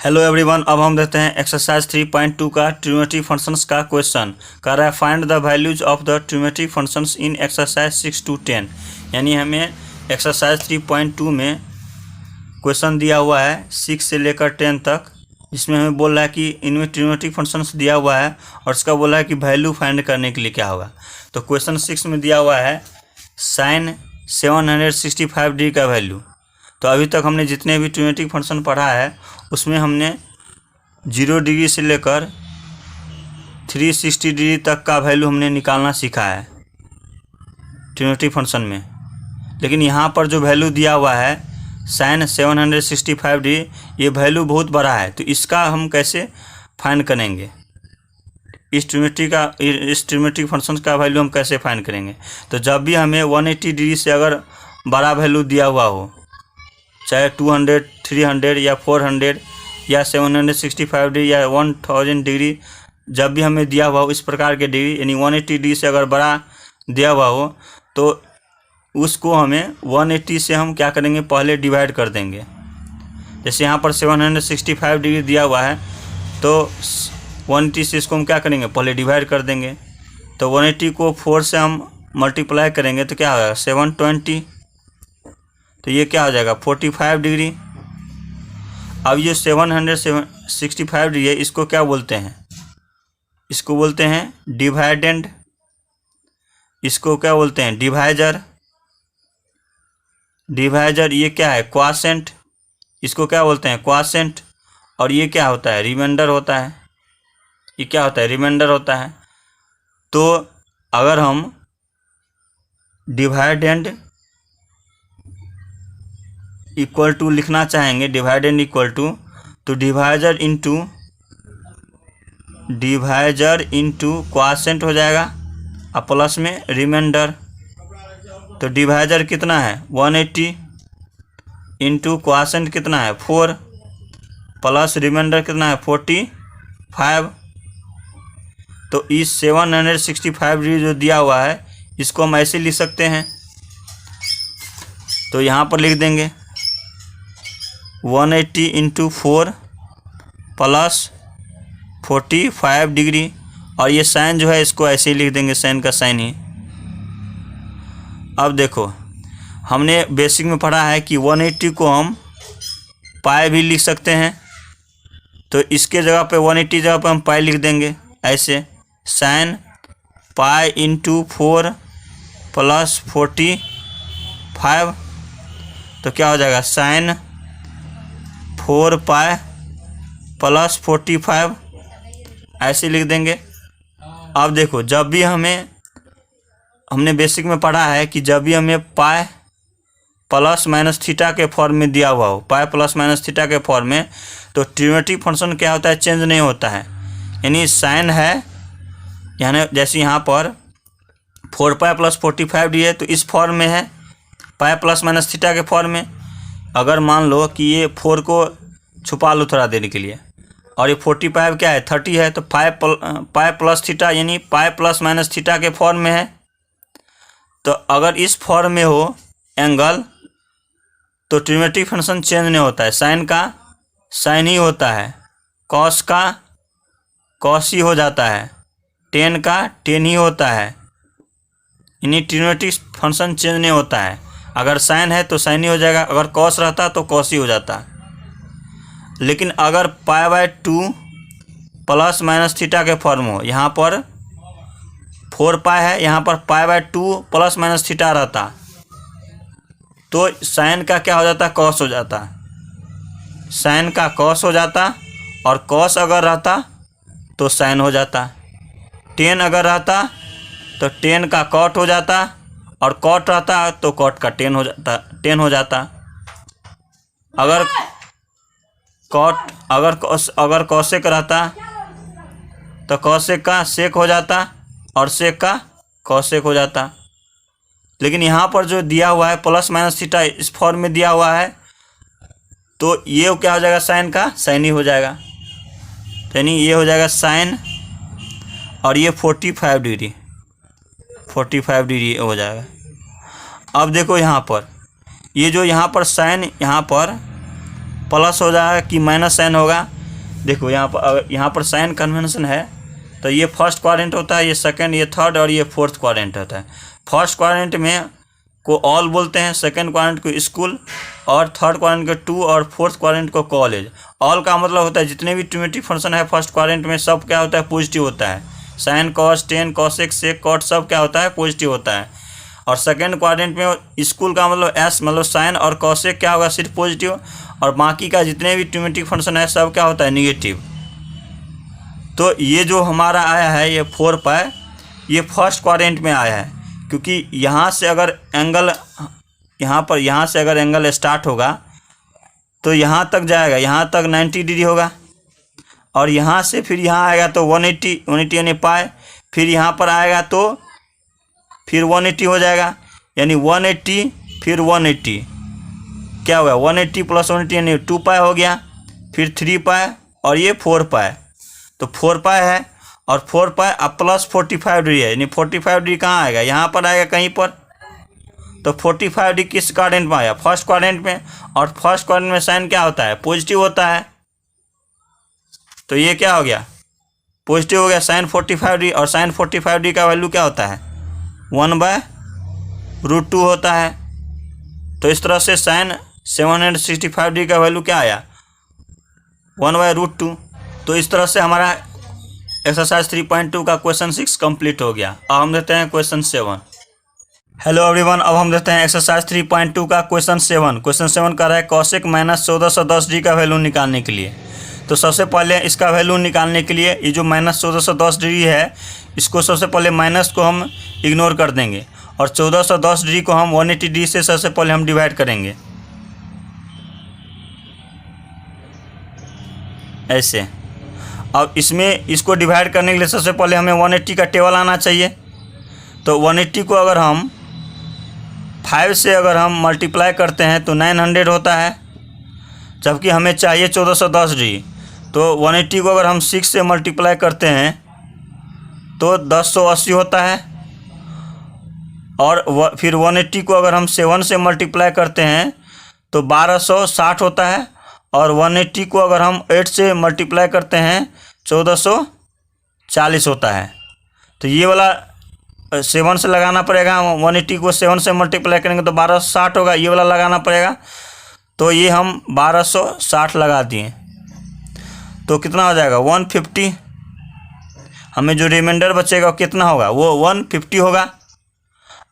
Hello everyone, अब हम देखते हैं एक्सरसाइज 3.2 का ट्रिग्नोमेट्री फंक्शंस का क्वेश्चन। कर रहा है find the values of the trigonometry functions in exercise 6 to 10। यानी हमें एक्सरसाइज 3.2 में क्वेश्चन दिया हुआ है 6 से लेकर 10 तक, जिसमें हमें बोल रहा है कि इनमें ट्रिग्नोमेट्री फंक्शंस दिया हुआ है और इसका बोला है कि वैल्यू फाइंड करने के लिए क्या होगा। तो क्वेश्चन 6 में दिया हुआ है साइन 765 डिग्री का वैल्यू। तो अभी तक हमने जितने भी ट्रिग्नोमेट्री फंक्शन पढ़ा है उसमें हमने 0 डिग्री से लेकर 360 डिग्री तक का वैल्यू हमने निकालना सीखा है ट्रिग्नोमेट्री फंक्शन में। लेकिन यहाँ पर जो वैल्यू दिया हुआ है साइन 765 डिग्री, ये वैल्यू बहुत बड़ा है। तो इसका हम कैसे फाइंड करेंगे, इस ट्रिग्नोमेट्री फंक्शन का वैल्यू हम कैसे फाइंड करेंगे। तो जब भी हमें 180 डिग्री से अगर बड़ा वैल्यू दिया हुआ हो, चाहे 200, 300 या 400 या 765 डिग्री या 1000 डिग्री, जब भी हमें दिया हुआ हो इस प्रकार के डिग्री, यानी 180 डिग्री से अगर बड़ा दिया हुआ हो तो उसको हमें 180 से हम क्या करेंगे, पहले डिवाइड कर देंगे। जैसे यहाँ पर 765 डिग्री दिया हुआ है तो 180 से इसको हम क्या करेंगे, पहले डिवाइड कर देंगे। तो 180 को 4 से हम मल्टीप्लाई करेंगे तो क्या होगा 720, तो ये क्या हो जाएगा 45 डिग्री। अब ये 765 डिग्री है, इसको क्या बोलते हैं, इसको बोलते हैं डिवाइडेंड, इसको क्या बोलते हैं डिवाइजर। डिवाइजर ये क्या है क्वॉशेंट, इसको क्या बोलते हैं क्वॉशेंट। और ये क्या होता है रिमाइंडर होता है, ये क्या होता है रिमाइंडर होता है। तो अगर हम डिवाइडेंड इक्वल टू लिखना चाहेंगे, डिवाइडेंड इक्वल टू, तो डिवाइजर इंटू क्वॉशेंट हो जाएगा और प्लस में रिमाइंडर। तो डिवाइजर कितना है 180 इंटू क्वॉशेंट कितना है 4 प्लस रिमाइंडर कितना है 45। तो इस 765 डिग्री जो दिया हुआ है इसको हम ऐसे लिख सकते हैं। तो यहाँ पर लिख देंगे 180 इंटू 4 प्लस 45 डिग्री, और ये साइन जो है इसको ऐसे ही लिख देंगे, साइन का साइन ही। अब देखो हमने बेसिक में पढ़ा है कि 180 को हम पाई भी लिख सकते हैं। तो इसके जगह पे 180 जगह पे हम पाई लिख देंगे ऐसे, साइन पाई इंटू 4 प्लस 45। तो क्या हो जाएगा साइन 4 पाई प्लस 45 ऐसे लिख देंगे। अब देखो जब भी हमने बेसिक में पढ़ा है कि जब भी हमें पाई प्लस माइनस थीटा के फॉर्म में दिया हुआ हो, पाई प्लस माइनस थीटा के फॉर्म में, तो ट्रिग्नोमेट्री फंक्शन क्या होता है चेंज नहीं होता है। यानी साइन है, यानी जैसे यहाँ पर 4 पाई प्लस 45 डी है तो इस फॉर्म में है, पाई प्लस माइनस थीटा के फॉर्म में। अगर मान लो कि ये 4 को छुपा लो थोड़ा देने के लिए, और ये 45 क्या है 30 है, तो पाई प्लस थीटा यानी पाई प्लस माइनस थीटा के फॉर्म में है। तो अगर इस फॉर्म में हो एंगल तो ट्रिग्नोमेट्री फंक्शन चेंज नहीं होता है, साइन का साइन ही होता है, कॉस का कॉस ही हो जाता है, टेन का टेन ही होता है। यानी ट्रिग्नोमेट्री फंक्शन चेंज नहीं होता है। अगर साइन है तो साइन ही हो जाएगा, अगर कॉस रहता तो कॉस ही हो जाता। लेकिन अगर pi by 2 plus minus theta के फॉर्म हो, यहाँ पर 4 पाई है, यहाँ पर pi by 2 plus minus theta रहता, तो साइन का क्या हो जाता कॉस हो जाता, साइन का कॉस हो जाता। और कॉस अगर रहता तो साइन हो जाता, टेन अगर रहता तो टेन का कॉट हो जाता, और कॉट रहता तो कॉट का टेन हो जाता। अगर कॉट अगर कॉसेक रहता तो कॉसेक का सेक हो जाता और सेक का कॉसेक हो जाता। लेकिन यहाँ पर जो दिया हुआ है प्लस माइनस थीटा इस फॉर्म में दिया हुआ है, तो ये क्या हो जाएगा साइन का साइन ही हो जाएगा। यानी ये हो जाएगा साइन, और ये 45 डिग्री हो जाएगा। अब देखो यहाँ पर ये जो यहाँ पर साइन यहाँ पर प्लस हो जाएगा कि माइनस साइन होगा, देखो यहाँ पर साइन कन्वेंशन है तो ये फर्स्ट क्वाड्रेंट होता है, ये सेकंड, ये थर्ड और ये फोर्थ क्वाड्रेंट होता है। फर्स्ट क्वाड्रेंट में को ऑल बोलते हैं, सेकंड क्वाड्रेंट को स्कूल और थर्ड क्वाड्रेंट को टू और फोर्थ क्वाड्रेंट को कॉलेज। ऑल का मतलब होता है जितने भी ट्रिमेटिव फंक्शन है फर्स्ट क्वाड्रेंट में सब क्या होता है, पॉजिटिव होता है। साइन, कॉस, टेन, कॉसेक, सेक, कॉट सब क्या होता है, पॉजिटिव होता है। और सेकंड क्वाड्रेंट में स्कूल का मतलब एस मतलब साइन और कॉसेक क्या होगा, सिर्फ पॉजिटिव, और बाकी का जितने भी ट्रिमेटिव फंक्शन है सब क्या होता है, निगेटिव। तो ये जो हमारा आया है ये 4 पाई, ये फर्स्ट क्वाड्रेंट में आया है, क्योंकि यहाँ से अगर एंगल यहाँ से अगर एंगल स्टार्ट होगा तो यहाँ तक जाएगा, यहाँ तक 90 डिग्री होगा, और यहाँ से फिर यहाँ आएगा तो 180 यानी पाई, फिर यहाँ पर आएगा तो फिर 180 हो जाएगा, यानी 180 फिर 180 क्या होगा, 180 प्लस 180 यानी 2 पाई हो गया, फिर 3 पाई और ये 4 पाई। तो 4 पाई है और 4 पाई अब प्लस 45 डिग्री है, यानी 45 डिग्री कहाँ आएगा, यहाँ पर आएगा कहीं पर। तो 45 डिग्री किस क्वाड्रेंट में आया, फर्स्ट क्वाड्रेंट में, और फर्स्ट क्वाड्रेंट में साइन क्या होता है, पॉजिटिव होता है। तो ये क्या हो गया, पॉजिटिव हो गया साइन 45 डिग्री, और साइन 45 डिग्री का वैल्यू क्या होता है, 1/√2 होता है। तो इस तरह से साइन 765 डिग्री का वैल्यू क्या आया, 1/√2। तो इस तरह से हमारा एक्सरसाइज 3.2 का क्वेश्चन 6 कंप्लीट हो गया। अब हम देते हैं क्वेश्चन 7। हेलो एवरीवन, अब हम देते हैं एक्सरसाइज 3.2 का क्वेश्चन 7। क्वेश्चन 7 कर रहा है कॉसेक माइनस 1410 डिग्री का वैल्यू निकालने के लिए। तो सबसे पहले इसका वैल्यू निकालने के लिए ये जो माइनस 1410 डिग्री है इसको सबसे पहले माइनस को हम इग्नोर कर देंगे, और 1410 डिग्री को हम 180 डिग्री से सबसे पहले हम डिवाइड करेंगे ऐसे। अब इसमें इसको डिवाइड करने के लिए सबसे पहले हमें 180 का टेबल आना चाहिए। तो 180 को अगर हम 5 से अगर हम मल्टीप्लाई करते हैं तो 900 होता है, जबकि हमें चाहिए 1410 डिग्री। तो 180 को अगर हम 6 से मल्टीप्लाई करते हैं तो 1080 होता है, और फिर 180 को अगर हम 7 से मल्टीप्लाई करते हैं तो 1260 होता है, और 180 को अगर हम 8 से मल्टीप्लाई करते हैं 1440 होता है। तो ये वाला 7 से लगाना पड़ेगा, 180 को 7 से मल्टीप्लाई करेंगे तो 1260 होगा, ये वाला लगाना पड़ेगा। तो ये हम 1260 लगा दिए तो कितना हो जाएगा 150। हमें जो रिमाइंडर बचेगा वो कितना होगा, वो 150 होगा।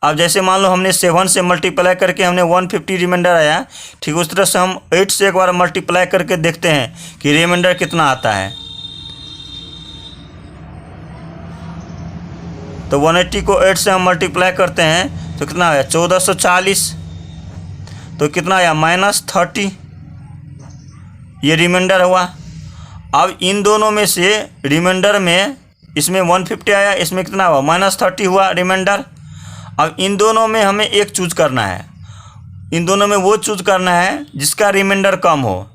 अब जैसे मान लो हमने 7 से मल्टीप्लाई करके हमने 150 रिमाइंडर आया, ठीक उस तरह से हम 8 से एक बार मल्टीप्लाई करके देखते हैं कि रिमाइंडर कितना आता है। तो 180 को 8 से हम मल्टीप्लाई करते हैं तो कितना आया 1440। तो कितना आया -30, ये रिमाइंडर हुआ। अब इन दोनों में से रिमाइंडर में इसमें 150 आया, इसमें कितना हुआ -30 हुआ रिमाइंडर। अब इन दोनों में हमें एक चूज करना है, इन दोनों में वो चूज करना है जिसका रिमाइंडर कम हो।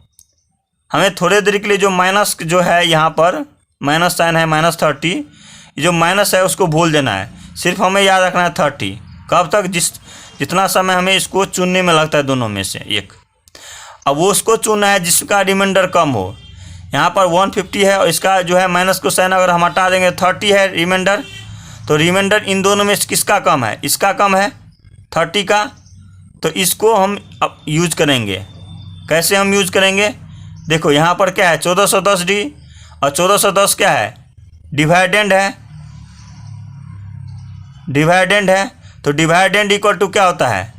हमें थोड़े देर के लिए जो माइनस जो है यहाँ पर माइनस साइन है -30, जो माइनस है उसको भूल देना है, सिर्फ हमें याद रखना है 30। कब तक, जितना समय हमें इसको चुनने में लगता है दोनों में से एक। अब वो उसको चुनना है जिसका रिमाइंडर कम हो। यहाँ पर 150 है और इसका जो है माइनस को साइन अगर हम हटा देंगे 30 है रिमाइंडर। तो रिमाइंडर इन दोनों में किसका कम है, इसका कम है 30 का। तो इसको हम अब यूज करेंगे। कैसे हम यूज करेंगे, देखो यहाँ पर क्या है 1410 डिग्री, और 1410 क्या है, डिवाइडेंड है, डिवाइडेंड है। तो डिवाइडेंड इक्वल टू क्या होता है,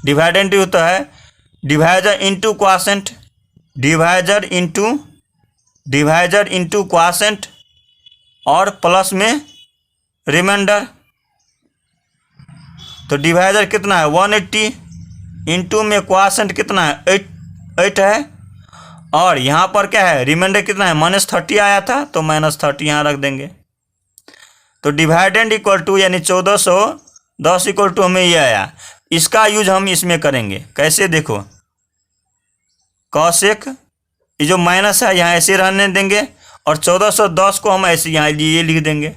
डिवाइडेंड होता है divisor into quotient, divisor into quotient और प्लस में रिमाइंडर। तो डिवाइजर कितना है 180, इंटू में क्वॉशेंट कितना है 8 है, और यहाँ पर क्या है रिमाइंडर कितना है -30 आया था तो -30 यहाँ रख देंगे। तो डिवाइडेंड इक्वल टू यानी 1410 इक्वल टू हमें ये आया। इसका यूज हम इसमें करेंगे। कैसे, देखो कॉसेक ये जो माइनस है यहाँ ऐसे रहने देंगे, और 1410 को हम ऐसे यहाँ ये लिख देंगे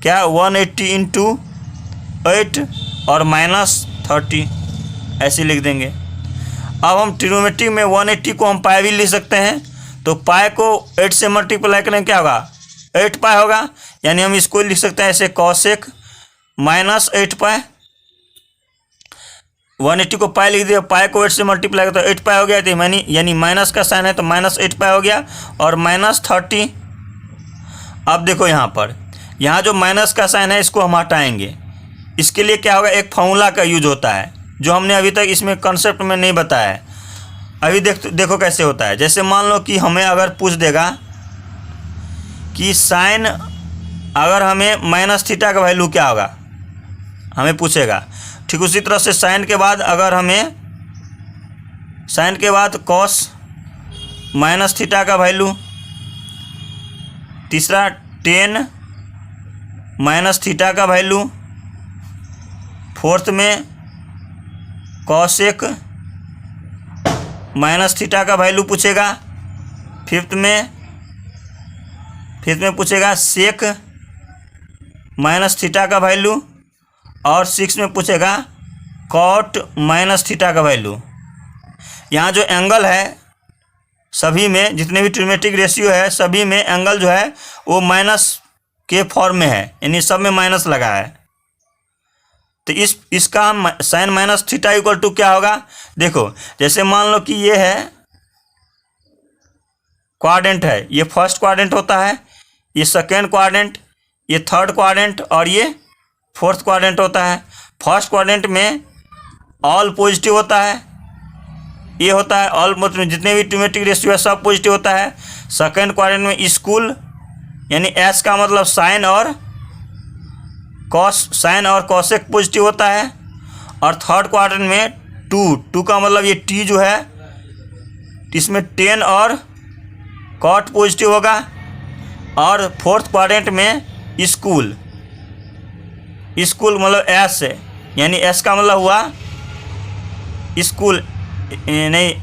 क्या 180 इंटू 8 और -30 ऐसे लिख देंगे। अब हम ट्रिग्नोमेट्री में 180 को हम पाई भी लिख सकते हैं। तो पाई को 8 से मल्टीप्लाई करें क्या होगा, 8 पाई होगा। यानी हम इसको लिख सकते हैं ऐसे कॉसेक माइनस 8 पाई। 180 को पाई लिख दिया, पाई को 8 से मल्टीप्लाई करें तो 8 पाई हो गया। तो यानी माइनस का साइन है तो माइनस 8 पाई हो गया और माइनस 30। अब देखो यहाँ जो माइनस का साइन है इसको हम हटाएंगे। इसके लिए क्या होगा, एक फॉर्मूला का यूज होता है जो हमने अभी तक इसमें कंसेप्ट में नहीं बताया है। अभी देखो कैसे होता है। जैसे मान लो कि हमें अगर पूछ देगा कि साइन, अगर हमें माइनस थीटा का वैल्यू क्या होगा हमें पूछेगा। ठीक उसी तरह से साइन के बाद अगर हमें साइन के बाद कॉस माइनस थीटा का वैल्यू, तीसरा टेन माइनस थीटा का वैल्यू, फोर्थ में कॉसेक माइनस थीटा का वैल्यू पूछेगा, फिफ्थ में पूछेगा सेक माइनस थीटा का वैल्यू और सिक्स में पूछेगा कॉट माइनस थीटा का वैल्यू। यहाँ जो एंगल है सभी में, जितने भी ट्रिग्नोमेट्रिक रेशियो है सभी में एंगल जो है वो माइनस के फॉर्म में है, यानी सब में माइनस लगा है। तो इसका sine minus theta equal to क्या होगा, देखो जैसे मान लो कि ये है क्वाड्रेंट है, ये फर्स्ट क्वाड्रेंट होता है, ये सेकेंड क्वाड्रेंट, ये थर्ड क्वाड्रेंट और ये फोर्थ क्वाड्रेंट होता है। फर्स्ट क्वाड्रेंट में ऑल पॉजिटिव होता है, ये होता है ऑल, मतलब जितने भी ट्रिग्नोमेट्रिक रेशियो है सब पॉजिटिव होता है। सेकेंड क्वाड्रेंट में स्कूल, यानी एस का मतलब साइन और कॉसेक पॉजिटिव होता है। और थर्ड क्वाड्रेंट में टू का मतलब ये टी जो है इसमें टेन और कॉट पॉजिटिव होगा। और फोर्थ क्वाड्रेंट में स्कूल मतलब एस है, यानी एस का मतलब हुआ स्कूल नहीं,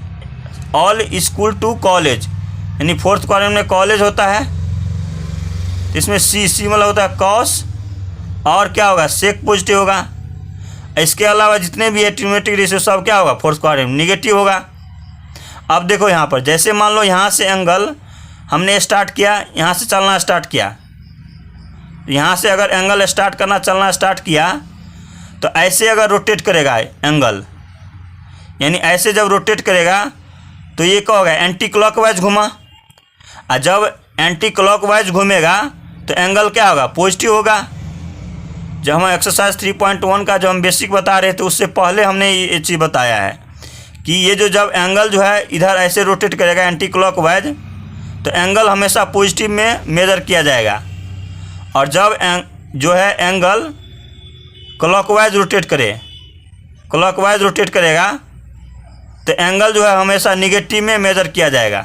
ऑल स्कूल टू कॉलेज, यानी फोर्थ क्वाड्रेंट में कॉलेज होता है। इसमें सी मतलब होता है कॉस और क्या होगा सेक पॉजिटिव होगा। इसके अलावा जितने भी है ट्रिग्नोमेट्रिक रेशियो सब क्या होगा फोर्थ क्वाड्रेंट में निगेटिव होगा। अब देखो यहाँ पर जैसे मान लो यहाँ से एंगल हमने स्टार्ट किया, यहाँ से चलना स्टार्ट किया, यहाँ से अगर एंगल स्टार्ट करना चलना स्टार्ट किया तो ऐसे अगर रोटेट करेगा एंगल, यानी ऐसे जब रोटेट करेगा तो ये क्या होगा एंटी क्लॉकवाइज घुमा। और जब एंटी क्लॉकवाइज घूमेगा तो एंगल क्या होगा पॉजिटिव होगा। जब हम एक्सरसाइज 3.1 का जो हम बेसिक बता रहे थे उससे पहले हमने ये चीज़ बताया है कि ये जो जब एंगल जो है इधर ऐसे रोटेट करेगा एंटी क्लॉकवाइज तो एंगल हमेशा पॉजिटिव में मेजर किया जाएगा। और जब जो है एंगल क्लॉकवाइज रोटेट करेगा तो एंगल जो है हमेशा निगेटिव में मेजर किया जाएगा।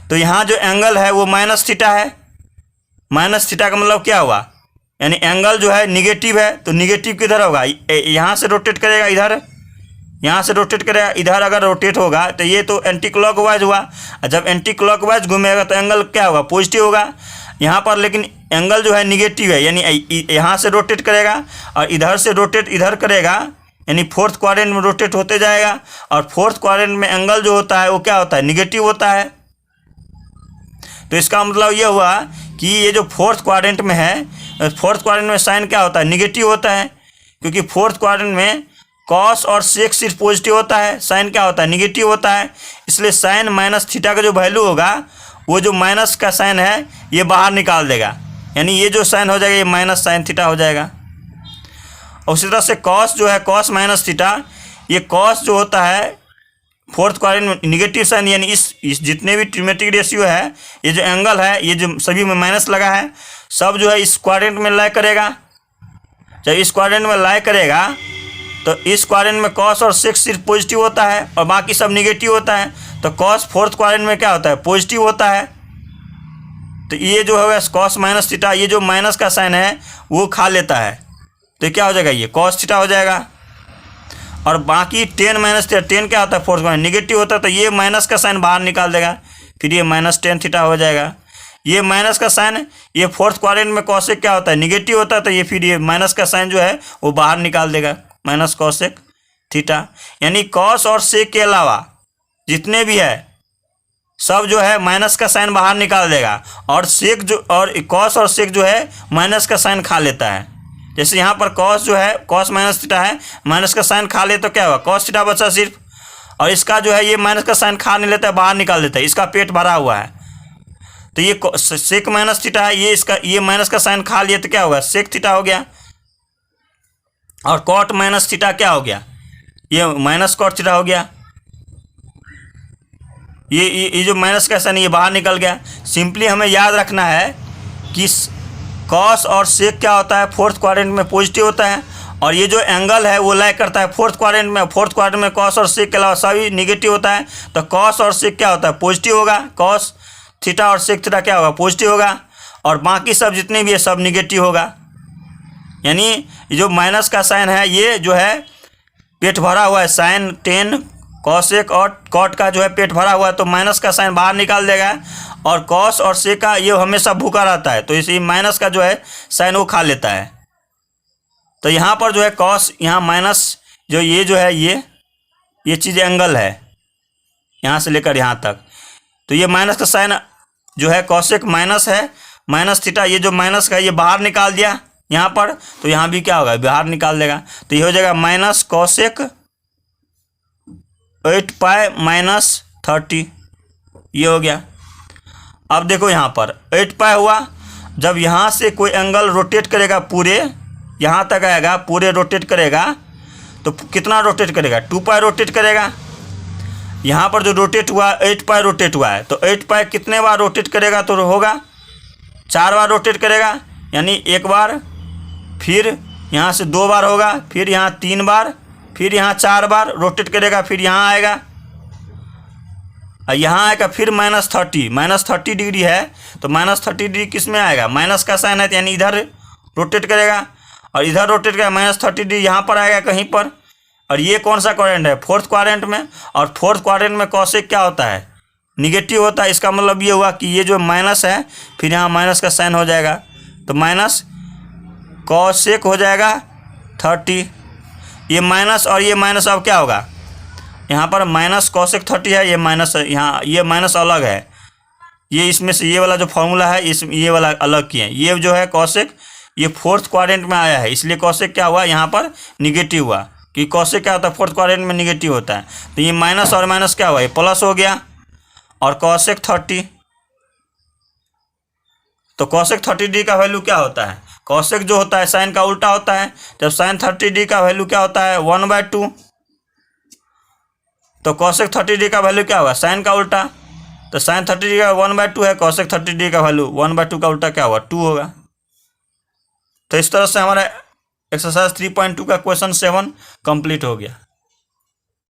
तो यहाँ जो एंगल है वो माइनस थीटा है। माइनस थीटा का मतलब क्या हुआ, यानी एंगल जो है निगेटिव है तो निगेटिव किधर होगा, यहाँ से रोटेट करेगा इधर, यहाँ से रोटेट करेगा इधर, अगर रोटेट होगा तो ये तो एंटी क्लॉकवाइज हुआ। और जब एंटी क्लॉकवाइज घूमेगा तो एंगल क्या होगा पॉजिटिव होगा। यहाँ पर लेकिन एंगल जो है निगेटिव है, यानी यहाँ से रोटेट करेगा और इधर से रोटेट इधर करेगा, यानी फोर्थ क्वाड्रेंट में रोटेट होते जाएगा। और फोर्थ क्वाड्रेंट में एंगल जो होता है वो क्या होता है निगेटिव होता है। तो इसका मतलब ये हुआ कि ये जो फोर्थ क्वाड्रेंट में है, फोर्थ क्वाड्रेंट में साइन क्या होता है निगेटिव होता है, क्योंकि फोर्थ क्वाड्रेंट में कॉस और सेक सिर्फ पॉजिटिव होता है, साइन क्या होता है निगेटिव होता है। इसलिए साइन माइनस थीटा का जो वैल्यू होगा वो जो माइनस का साइन है ये बाहर निकाल देगा, यानी ये जो साइन हो जाएगा ये माइनस साइन थीटा हो जाएगा। और उसी तरह से कॉस जो है कॉस माइनस थीटा, ये कॉस जो होता है फोर्थ क्वाड्रेंट में निगेटिव साइन, यानी इस जितने भी ट्रिग्नोमेट्रिक रेशियो है ये जो एंगल है ये जो सभी में माइनस लगा है सब जो है इस क्वाड्रेंट में लाई करेगा। जब इस क्वाड्रेंट में लाई करेगा तो इस क्वाड्रेंट में कॉस और सेक सिर्फ पॉजिटिव होता है और बाकी सब निगेटिव होता है। तो कॉस फोर्थ क्वाड्रेंट में क्या होता है पॉजिटिव होता है। तो ये जो है कॉस माइनस थीटा, ये जो माइनस का साइन है वो खा लेता है तो क्या हो जाएगा ये कॉस थीटा हो जाएगा। और बाकी टेन माइनस थीटा, टेन क्या होता है फोर्थ क्वाड्रेंट निगेटिव होता है तो ये माइनस का साइन बाहर निकाल देगा, फिर ये माइनस टेन थीटा हो जाएगा। ये माइनस का साइन, ये फोर्थ क्वाड्रेंट में कॉसेक क्या होता है निगेटिव होता है तो ये फिर ये माइनस का साइन जो है वो बाहर निकाल देगा माइनस कॉसेक थीटा। यानी कॉस और सेक के अलावा जितने भी है सब जो है माइनस का साइन बाहर निकाल देगा, और सेक जो और कॉस और सेक जो है माइनस का साइन खा लेता है। जैसे यहाँ पर कॉस जो है कॉस माइनस थीटा है, माइनस का साइन खा ले तो क्या होगा, कॉस थीटा बचा सिर्फ, और इसका जो है ये माइनस का साइन खा नहीं लेता है, बाहर निकाल देता है, इसका पेट भरा हुआ है। तो ये सेक माइनस थीटा है, ये इसका ये माइनस का साइन खा लिया तो क्या होगा, सेक थीटा हो गया। और कॉट माइनस थीटा क्या हो गया, ये माइनस कॉट थीटा हो गया। ये जो माइनस का साइन ये बाहर निकल गया। सिंपली हमें याद रखना है कि कॉस और सेक क्या होता है, फोर्थ क्वाड्रेंट में पॉजिटिव होता है, और ये जो एंगल है वो लाई करता है फोर्थ क्वाड्रेंट में। फोर्थ क्वाड्रेंट में कॉस और सेक के अलावा सभी निगेटिव होता है, तो कॉस और सेक क्या होता है, पॉजिटिव होगा। कॉस थीटा और सेक थीटा क्या होगा, पॉजिटिव होगा, और बाकी सब जितने भी है सब निगेटिव होगा। यानी जो माइनस का साइन है ये जो है पेट भरा हुआ है, साइन 10 कॉसेक और कॉट का जो है पेट भरा हुआ है, तो माइनस का साइन बाहर निकाल देगा, और कॉस और सेक का ये हमेशा भूखा रहता है, तो इसी माइनस का जो है साइन वो खा लेता है। तो यहाँ पर जो है कॉस, यहाँ माइनस जो ये जो है ये चीज़ एंगल है यहाँ से लेकर यहाँ तक, तो ये माइनस का साइन जो है कॉसेक माइनस है, माइनस थीटा, ये जो माइनस का ये बाहर निकाल दिया यहाँ पर, तो यहाँ भी क्या होगा, बाहर निकाल देगा, तो ये हो जाएगा माइनस कॉसेक 8 पाई माइनस 30, ये हो गया। अब देखो यहाँ पर 8 पाई हुआ, जब यहाँ से कोई एंगल रोटेट करेगा पूरे यहाँ तक आएगा, पूरे रोटेट करेगा तो कितना रोटेट करेगा, 2 पाई रोटेट करेगा। यहाँ पर जो रोटेट हुआ 8 पाई रोटेट हुआ है, तो 8 पाई कितने बार रोटेट करेगा, तो होगा 4 बार रोटेट करेगा, यानी एक बार, फिर यहाँ से 2 बार होगा, फिर यहाँ 3 बार, फिर यहाँ 4 बार रोटेट करेगा, फिर यहाँ आएगा, और यहाँ आएगा फिर -30 डिग्री है, तो -30 डिग्री किस में आएगा, माइनस का साइन है, यानी इधर रोटेट करेगा, और इधर रोटेट करेगा, -30 डिग्री यहाँ पर आएगा कहीं पर। और ये कौन सा क्वाड्रेंट है, फोर्थ क्वाड्रेंट में, और फोर्थ क्वाड्रेंट में कॉसेक क्या होता है, निगेटिव होता है। इसका मतलब ये हुआ कि ये जो माइनस है फिर यहाँ माइनस का साइन हो जाएगा, तो माइनस कॉसेक हो जाएगा 30, ये माइनस और ये माइनस अब क्या होगा, यहाँ पर माइनस कॉसेक 30 है, ये माइनस, यहाँ ये माइनस अलग है, ये इसमें से ये वाला जो फॉर्मूला है इस ये वाला अलग किए, ये जो है कॉसेक ये फोर्थ क्वाड्रेंट में आया है, इसलिए कॉसेक क्या हुआ, यहाँ पर निगेटिव हुआ, कि कॉसेक क्या होता है, फोर्थ क्वाड्रेंट में निगेटिव होता है, तो ये माइनस और माइनस क्या हुआ, ये प्लस हो गया, और कॉसेक 30, तो कॉसेक 30 डिग्री का वैल्यू क्या होता है, कॉसेक जो होता है साइन का उल्टा होता है, जब साइन 30 डिग्री का वैल्यू क्या होता है 1/2, तो कॉसेक 30 डिग्री का वैल्यू क्या होगा, साइन का उल्टा, तो साइन 30 डिग्री का 1/2 है, कॉसेक 30 डिग्री का वैल्यू 1/2 का उल्टा क्या होगा, 2 होगा। तो इस तरह से हमारा एक्सरसाइज 3.2 का क्वेश्चन 7 कंप्लीट हो गया।